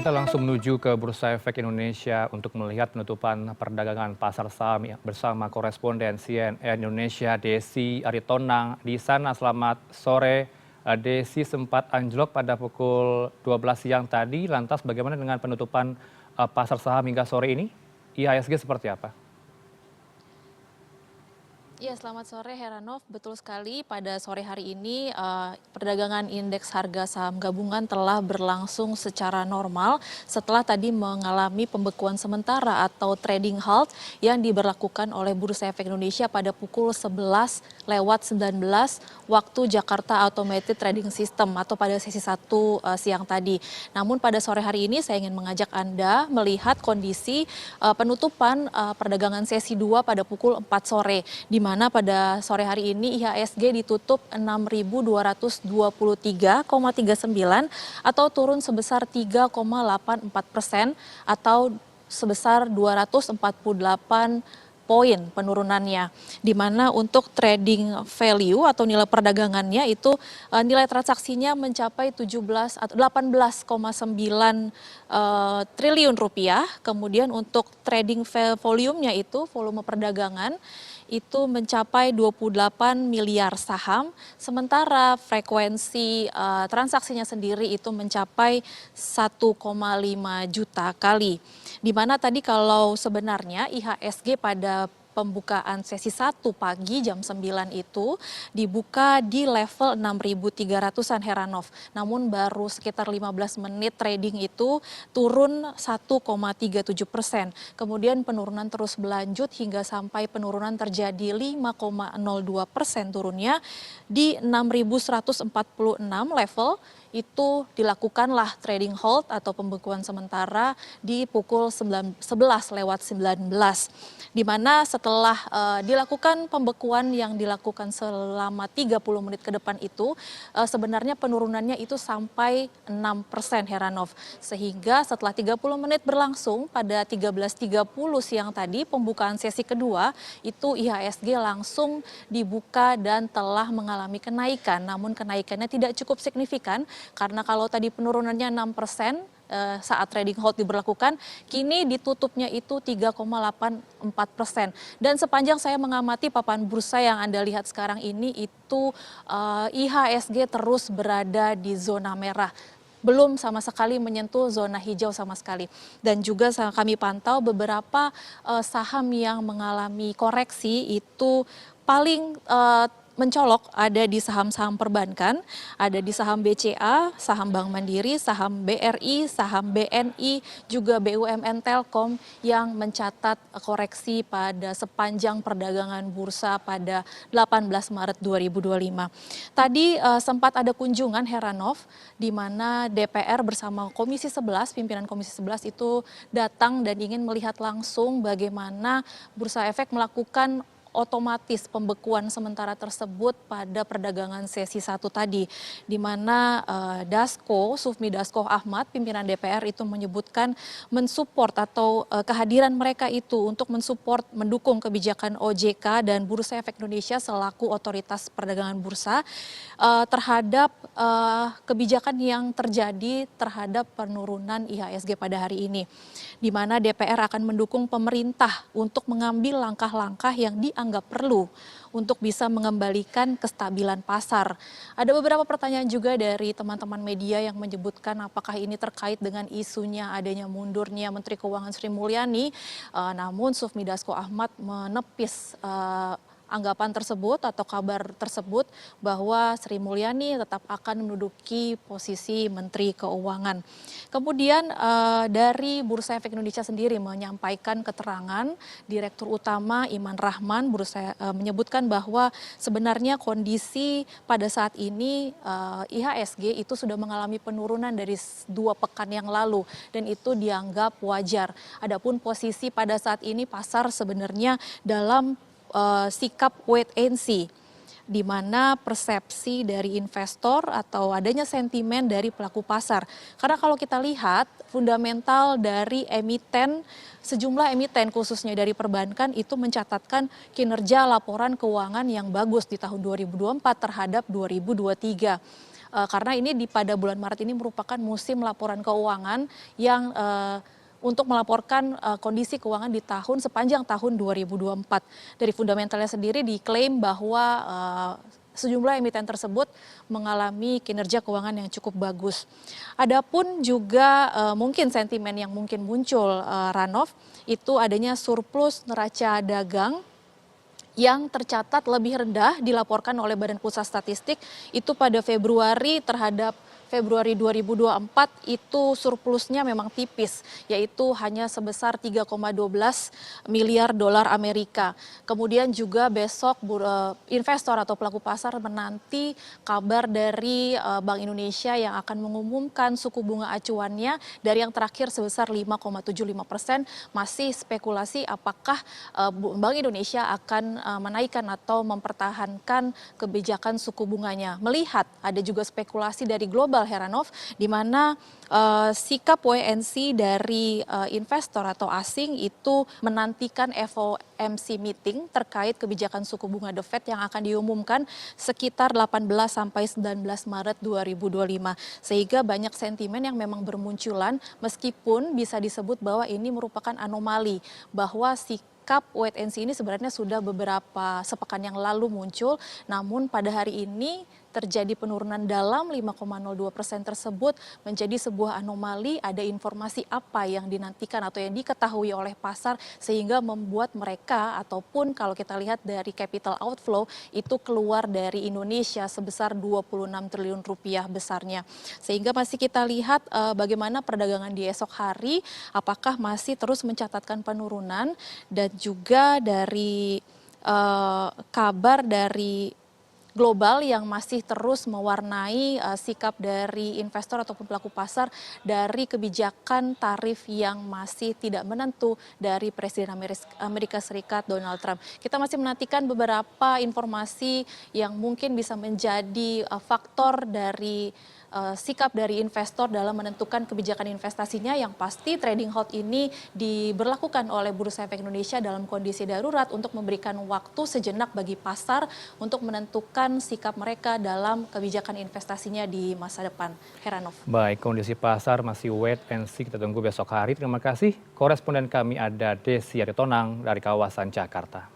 Kita langsung menuju ke Bursa Efek Indonesia untuk melihat penutupan perdagangan pasar saham bersama koresponden CNN Indonesia Desi Aritonang di sana. Selamat sore, Desi. Sempat anjlok pada pukul 12 siang tadi. Lantas bagaimana dengan penutupan pasar saham hingga sore ini? IHSG seperti apa? Ya, selamat sore Heranov. Betul sekali, pada sore hari ini perdagangan indeks harga saham gabungan telah berlangsung secara normal setelah tadi mengalami pembekuan sementara atau trading halt yang diberlakukan oleh Bursa Efek Indonesia pada pukul 11:19 waktu Jakarta Automated Trading System atau pada sesi 1 siang tadi. Namun pada sore hari ini saya ingin mengajak Anda melihat kondisi penutupan perdagangan sesi 2 pada pukul 4 sore, di mana pada sore hari ini IHSG ditutup 6.223,39 atau turun sebesar 3,84% atau sebesar 248 poin penurunannya, di mana untuk trading value atau nilai perdagangannya itu nilai transaksinya mencapai 18,9 triliun rupiah. Kemudian untuk trading volumenya itu volume perdagangan itu mencapai 28 miliar saham, sementara frekuensi transaksinya sendiri itu mencapai 1,5 juta kali. Di mana tadi kalau sebenarnya IHSG pada pembukaan sesi 1 pagi jam 9 itu dibuka di level 6.300-an Heranov. Namun baru sekitar 15 menit trading itu turun 1,37%. Kemudian penurunan terus berlanjut hingga sampai penurunan terjadi 5,02% turunnya di 6.146 level. Itu dilakukanlah trading halt atau pembekuan sementara di pukul 11:19, di mana setelah dilakukan pembekuan yang dilakukan selama 30 menit ke depan itu sebenarnya penurunannya itu sampai 6% Heranov, sehingga setelah 30 menit berlangsung pada 13.30 siang tadi pembukaan sesi kedua itu IHSG langsung dibuka dan telah mengalami kenaikan, namun kenaikannya tidak cukup signifikan. Karena kalau tadi penurunannya 6% saat trading halt diberlakukan, kini ditutupnya itu 3,84%. Dan sepanjang saya mengamati papan bursa yang Anda lihat sekarang ini itu IHSG terus berada di zona merah. Belum sama sekali menyentuh zona hijau sama sekali. Dan juga kami pantau beberapa saham yang mengalami koreksi itu paling mencolok ada di saham-saham perbankan, ada di saham BCA, saham Bank Mandiri, saham BRI, saham BNI, juga BUMN Telkom yang mencatat koreksi pada sepanjang perdagangan bursa pada 18 Maret 2025. Tadi sempat ada kunjungan Heranov di mana DPR bersama Komisi 11, pimpinan Komisi 11 itu datang dan ingin melihat langsung bagaimana Bursa Efek melakukan otomatis pembekuan sementara tersebut pada perdagangan sesi 1 tadi, di mana Sufmi Dasko Ahmad, pimpinan DPR itu menyebutkan mensupport atau kehadiran mereka itu untuk mensupport mendukung kebijakan OJK dan Bursa Efek Indonesia selaku otoritas perdagangan bursa terhadap kebijakan yang terjadi terhadap penurunan IHSG pada hari ini, di mana DPR akan mendukung pemerintah untuk mengambil langkah-langkah yang dianggap perlu untuk bisa mengembalikan kestabilan pasar. Ada beberapa pertanyaan juga dari teman-teman media yang menyebutkan apakah ini terkait dengan isunya adanya mundurnya Menteri Keuangan Sri Mulyani, namun Sufmi Dasko Ahmad menepis anggapan tersebut atau kabar tersebut bahwa Sri Mulyani tetap akan menduduki posisi Menteri Keuangan. Kemudian dari Bursa Efek Indonesia sendiri menyampaikan keterangan Direktur Utama Iman Rahman menyebutkan bahwa sebenarnya kondisi pada saat ini IHSG itu sudah mengalami penurunan dari 2 pekan yang lalu dan itu dianggap wajar. Adapun posisi pada saat ini pasar sebenarnya dalam sikap wait and see, di mana persepsi dari investor atau adanya sentimen dari pelaku pasar. Karena kalau kita lihat fundamental dari sejumlah emiten khususnya dari perbankan itu mencatatkan kinerja laporan keuangan yang bagus di tahun 2024 terhadap 2023. karena ini pada bulan Maret ini merupakan musim laporan keuangan yang untuk melaporkan kondisi keuangan di sepanjang tahun 2024. Dari fundamentalnya sendiri diklaim bahwa sejumlah emiten tersebut mengalami kinerja keuangan yang cukup bagus. Adapun juga mungkin sentimen yang mungkin muncul, Ranoff, itu adanya surplus neraca dagang yang tercatat lebih rendah dilaporkan oleh Badan Pusat Statistik itu pada Februari terhadap Februari 2024 itu surplusnya memang tipis, yaitu hanya sebesar 3,12 miliar dolar Amerika. Kemudian juga besok investor atau pelaku pasar menanti kabar dari Bank Indonesia yang akan mengumumkan suku bunga acuannya dari yang terakhir sebesar 5,75%. Masih spekulasi apakah Bank Indonesia akan menaikkan atau mempertahankan kebijakan suku bunganya. Melihat ada juga spekulasi dari global, Heranov, di mana sikap WNC dari investor atau asing itu menantikan FOMC meeting terkait kebijakan suku bunga The Fed yang akan diumumkan sekitar 18 sampai 19 Maret 2025. Sehingga banyak sentimen yang memang bermunculan meskipun bisa disebut bahwa ini merupakan anomali, bahwa sikap wait and see ini sebenarnya sudah beberapa sepekan yang lalu muncul, namun pada hari ini terjadi penurunan dalam 5,02% tersebut menjadi sebuah anomali. Ada informasi apa yang dinantikan atau yang diketahui oleh pasar sehingga membuat mereka, ataupun kalau kita lihat dari capital outflow itu keluar dari Indonesia sebesar 26 triliun rupiah besarnya. Sehingga masih kita lihat bagaimana perdagangan di esok hari, apakah masih terus mencatatkan penurunan, dan juga dari kabar dari global yang masih terus mewarnai sikap dari investor ataupun pelaku pasar dari kebijakan tarif yang masih tidak menentu dari Presiden Amerika Serikat Donald Trump. Kita masih menantikan beberapa informasi yang mungkin bisa menjadi faktor dari sikap dari investor dalam menentukan kebijakan investasinya. Yang pasti trading halt ini diberlakukan oleh Bursa Efek Indonesia dalam kondisi darurat untuk memberikan waktu sejenak bagi pasar untuk menentukan sikap mereka dalam kebijakan investasinya di masa depan. Heranov. Baik, kondisi pasar masih wait and see, kita tunggu besok hari. Terima kasih. Koresponden kami ada Desi Aritonang dari kawasan Jakarta.